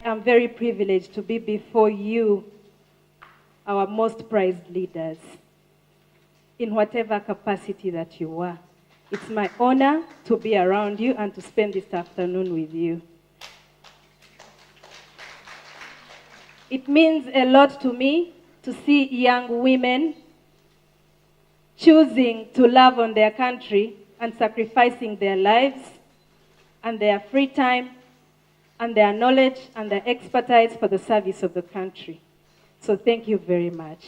I'm very privileged to be before you, our most prized leaders, in whatever capacity that you are. It's my honor to be around you and to spend this afternoon with you. It means a lot to me to see young women choosing to love on their country and sacrificing their lives and their free time and their knowledge and their expertise for the service of the country. So thank you very much.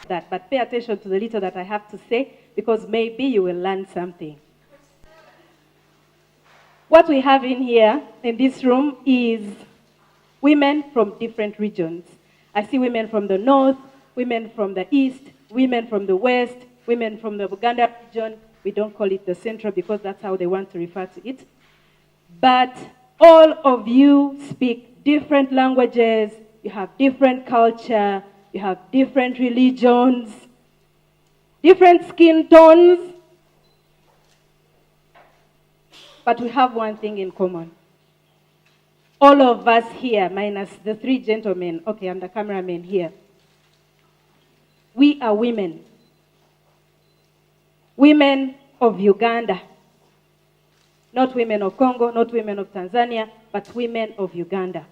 But pay attention to the little that I have to say, because maybe you will learn something. What we have in here, in this room, is women from different regions. I see women from the north, women from the east, women from the west, women from the Uganda region. We don't call it the central because that's how they want to refer to it. But all of you speak different languages, you have different culture, you have different religions, different skin tones, but we have one thing in common. All of us here, minus the three gentlemen, okay, I'm the cameraman here, we are women. Women of Uganda. Not women of Congo, not women of Tanzania, but women of Uganda.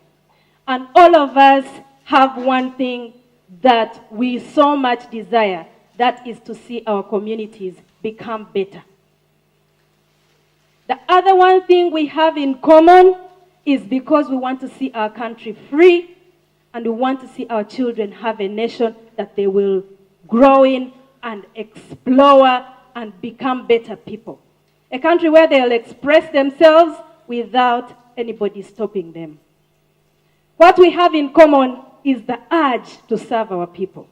And all of us have one thing that we so much desire, that is to see our communities become better. The other one thing we have in common is because we want to see our country free, and we want to see our children have a nation that they will grow in and explore and become better people. A country where they'll express themselves without anybody stopping them. What we have in common is the urge to serve our people.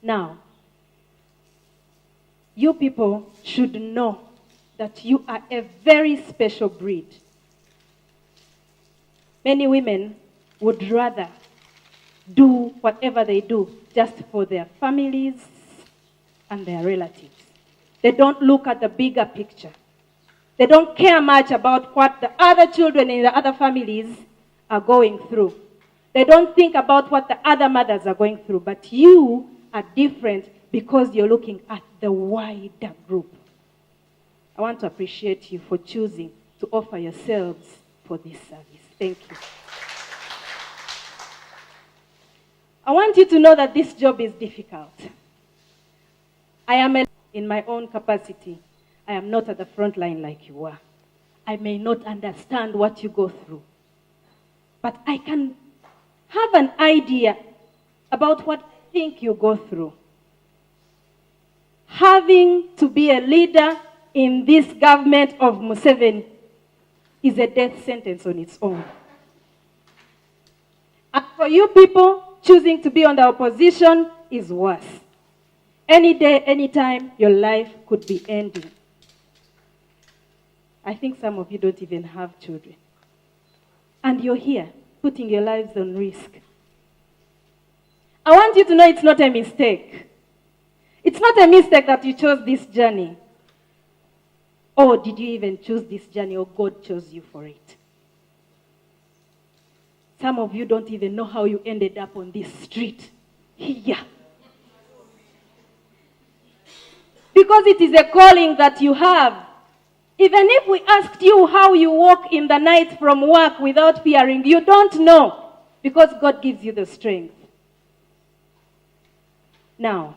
Now, you people should know that you are a very special breed. Many women would rather do whatever they do just for their families and their relatives. They don't look at the bigger picture. They don't care much about what the other children in the other families are going through. They don't think about what the other mothers are going through. But you are different because you're looking at the wider group. I want to appreciate you for choosing to offer yourselves for this service. Thank you. I want you to know that this job is difficult. I am in my own capacity. I am not at the front line like you are. I may not understand what you go through, but I can have an idea about what I think you go through. Having to be a leader in this government of Museveni is a death sentence on its own. And for you people, choosing to be on the opposition is worse. Any day, any time, your life could be ending. I think some of you don't even have children. And you're here, putting your lives on risk. I want you to know it's not a mistake. It's not a mistake that you chose this journey. Or did you even choose this journey, or God chose you for it? Some of you don't even know how you ended up on this street here. Because it is a calling that you have. Even if we asked you how you walk in the night from work without fearing, you don't know, because God gives you the strength. Now,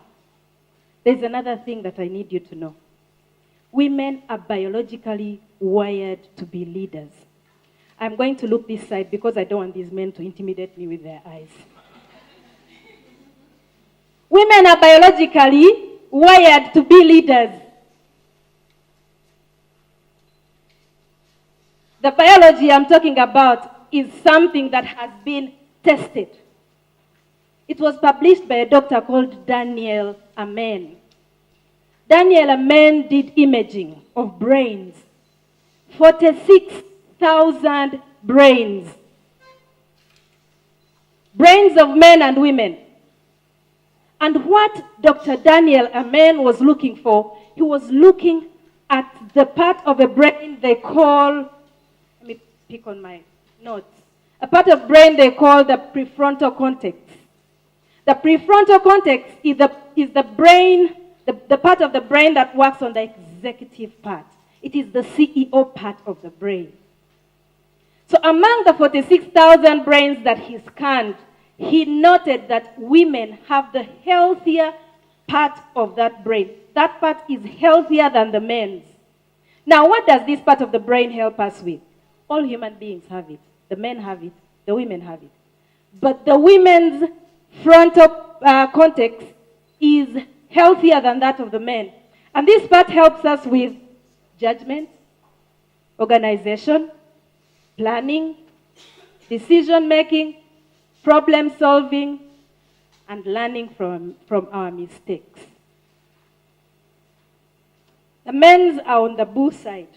there's another thing that I need you to know. Women are biologically wired to be leaders. I'm going to look this side because I don't want these men to intimidate me with their eyes. Women are biologically wired to be leaders. The biology I'm talking about is something that has been tested. It was published by a doctor called Daniel Amen. Daniel Amen did imaging of brains. 46,000 brains. Brains of men and women. And what Dr. Daniel Amen was looking for, he was looking at the part of a brain they call, let me pick on my notes. A part of brain they call the prefrontal cortex. The prefrontal cortex is the brain, the part of the brain that works on the executive part. It is the CEO part of the brain. So among the 46,000 brains that he scanned, he noted that women have the healthier part of that brain. That part is healthier than the men's. Now, what does this part of the brain help us with? All human beings have it. The men have it. The women have it. But the women's frontal cortex is healthier than that of the men. And this part helps us with judgment, organization, planning, decision-making, problem-solving, and learning from our mistakes. The men's are on the boo side,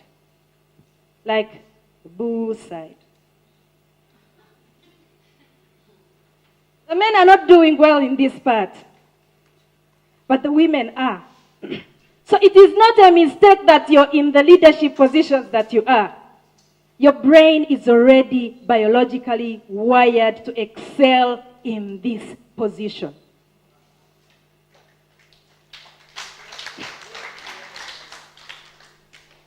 like the boo side. The men are not doing well in this part, but the women are. So it is not a mistake that you're in the leadership positions that you are. Your brain is already biologically wired to excel in this position.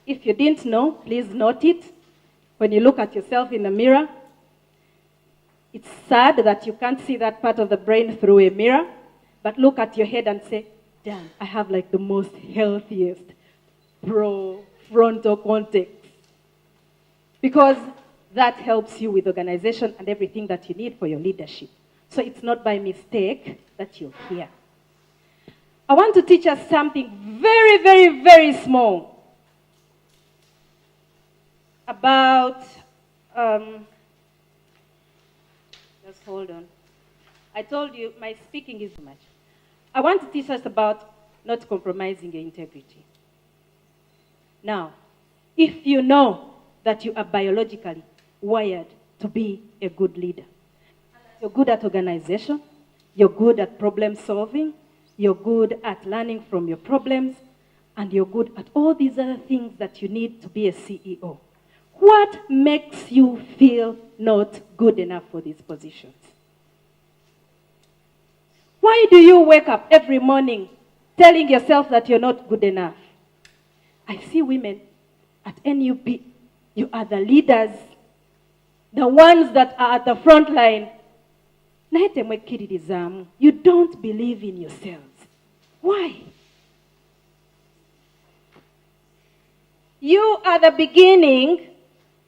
If you didn't know, please note it. When you look at yourself in the mirror, it's sad that you can't see that part of the brain through a mirror, but look at your head and say, damn, I have like the most healthiest frontal cortex. Because that helps you with organization and everything that you need for your leadership. So it's not by mistake that you're here. I want to teach us something very, very, very small about, just hold on. I told you my speaking is too much. I want to teach us about not compromising your integrity. Now, if you know that you are biologically wired to be a good leader, you're good at organization, you're good at problem solving, you're good at learning from your problems, and you're good at all these other things that you need to be a CEO. What makes you feel not good enough for these positions? Why do you wake up every morning telling yourself that you're not good enough? I see women at NUP, you are the leaders, the ones that are at the front line. You don't believe in yourselves. Why? You are the beginning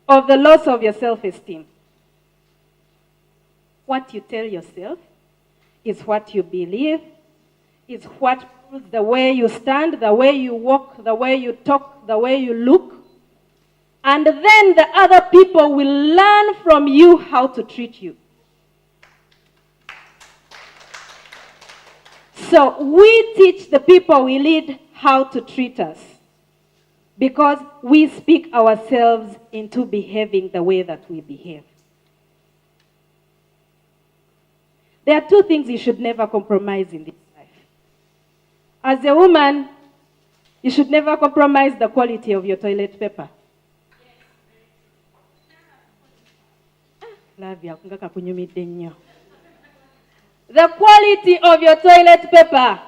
of the loss of your self-esteem. What you tell yourself is what you believe, is what rules the way you stand, the way you walk, the way you talk, the way you look. And then the other people will learn from you how to treat you. So we teach the people we lead how to treat us, because we speak ourselves into behaving the way that we behave. There are two things you should never compromise in this life. As a woman, you should never compromise the quality of your toilet paper. The quality of your toilet paper.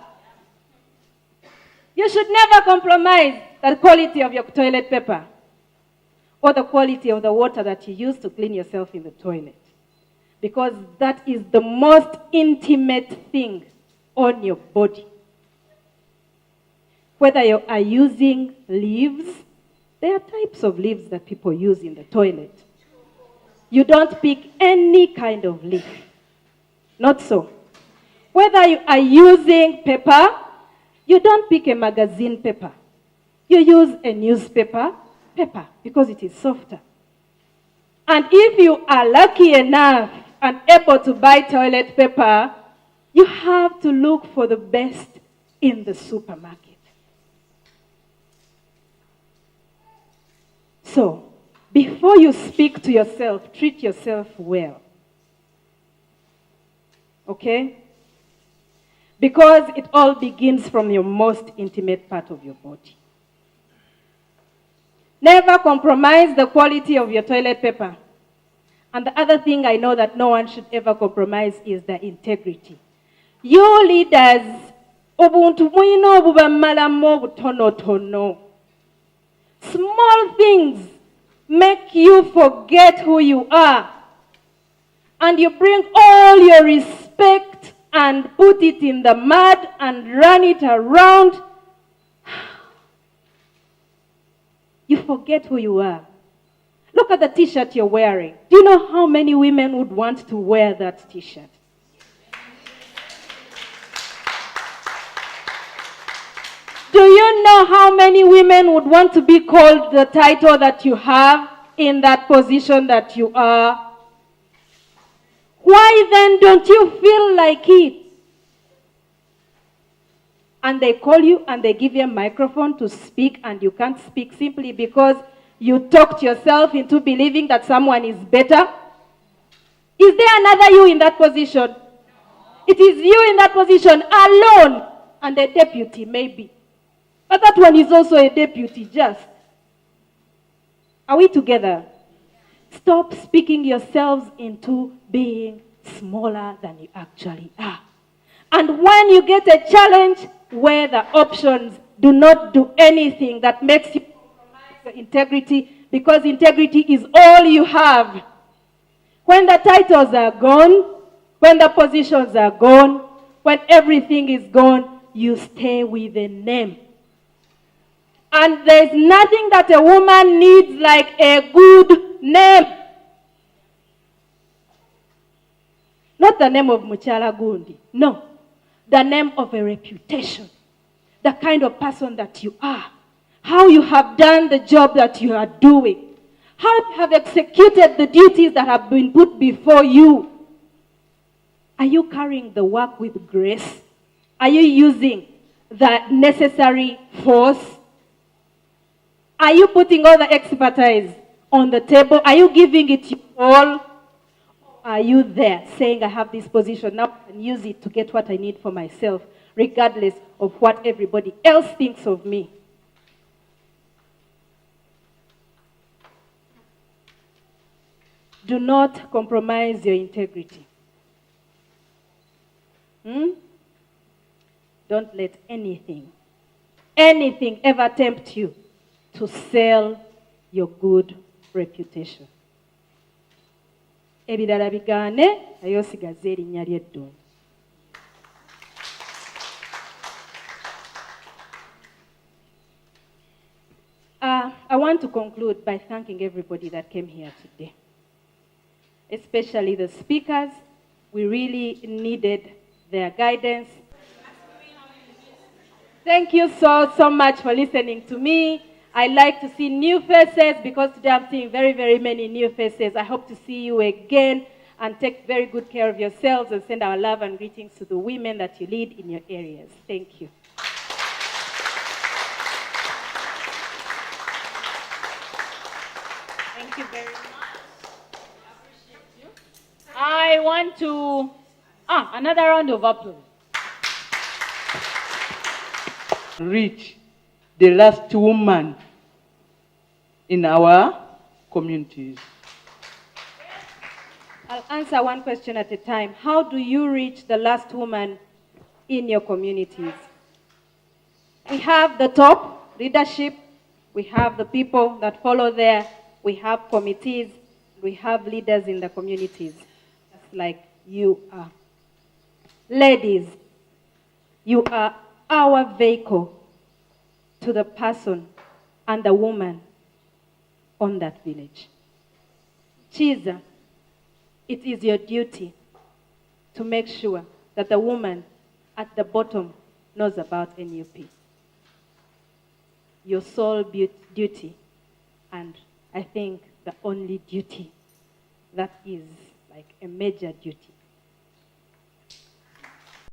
You should never compromise the quality of your toilet paper or the quality of the water that you use to clean yourself in the toilet. Because that is the most intimate thing on your body. Whether you are using leaves, there are types of leaves that people use in the toilet. You don't pick any kind of leaf. Not so. Whether you are using paper, you don't pick a magazine paper. You use a newspaper paper because it is softer. And if you are lucky enough and able to buy toilet paper, you have to look for the best in the supermarket. So, before you speak to yourself, treat yourself well. Okay? Because it all begins from your most intimate part of your body. Never compromise the quality of your toilet paper. And the other thing I know that no one should ever compromise is the integrity. You leaders, obuntu muyina obubamalamu obutonotono. Small things make you forget who you are. And you bring all your respect and put it in the mud and run it around. You forget who you are. Look at the t-shirt you're wearing. Do you know how many women would want to wear that t-shirt? Do you know how many women would want to be called the title that you have in that position that you are? Why then don't you feel like it? And they call you and they give you a microphone to speak and you can't speak simply because you talked yourself into believing that someone is better? Is there another you in that position? It is you in that position alone and a deputy maybe. But that one is also a deputy just. Are we together? Stop speaking yourselves into being smaller than you actually are. And when you get a challenge where the options do not do anything that makes you compromise your integrity, because integrity is all you have. When the titles are gone, when the positions are gone, when everything is gone, you stay with a name. And there's nothing that a woman needs like a good name. Not the name of Muchala Gundi. No. The name of a reputation. The kind of person that you are. How you have done the job that you are doing. How you have executed the duties that have been put before you. Are you carrying the work with grace? Are you using the necessary force? Are you putting all the expertise on the table? Are you giving it your all? Are you there saying, I have this position, now I can use it to get what I need for myself, regardless of what everybody else thinks of me? Do not compromise your integrity. Don't let anything ever tempt you to sell your good reputation. Ebirala bigaane, naye osigaze erinnya ly'eddungu. I want to conclude by thanking everybody that came here today, especially the speakers. We really needed their guidance. Thank you so much for listening to me. I like to see new faces because today I'm seeing very, very many new faces. I hope to see you again and take very good care of yourselves and send our love and greetings to the women that you lead in your areas. Thank you. Thank you very much. I appreciate you. I want to... another round of applause. Reach the last woman in our communities. I'll answer one question at a time. How do you reach the last woman in your communities? We have the top leadership. We have the people that follow there. We have committees. We have leaders in the communities, just like you are. Ladies, you are our vehicle to the person and the woman on that village. Chiza, it is your duty to make sure that the woman at the bottom knows about NUP. Your sole duty, and I think the only duty that is like a major duty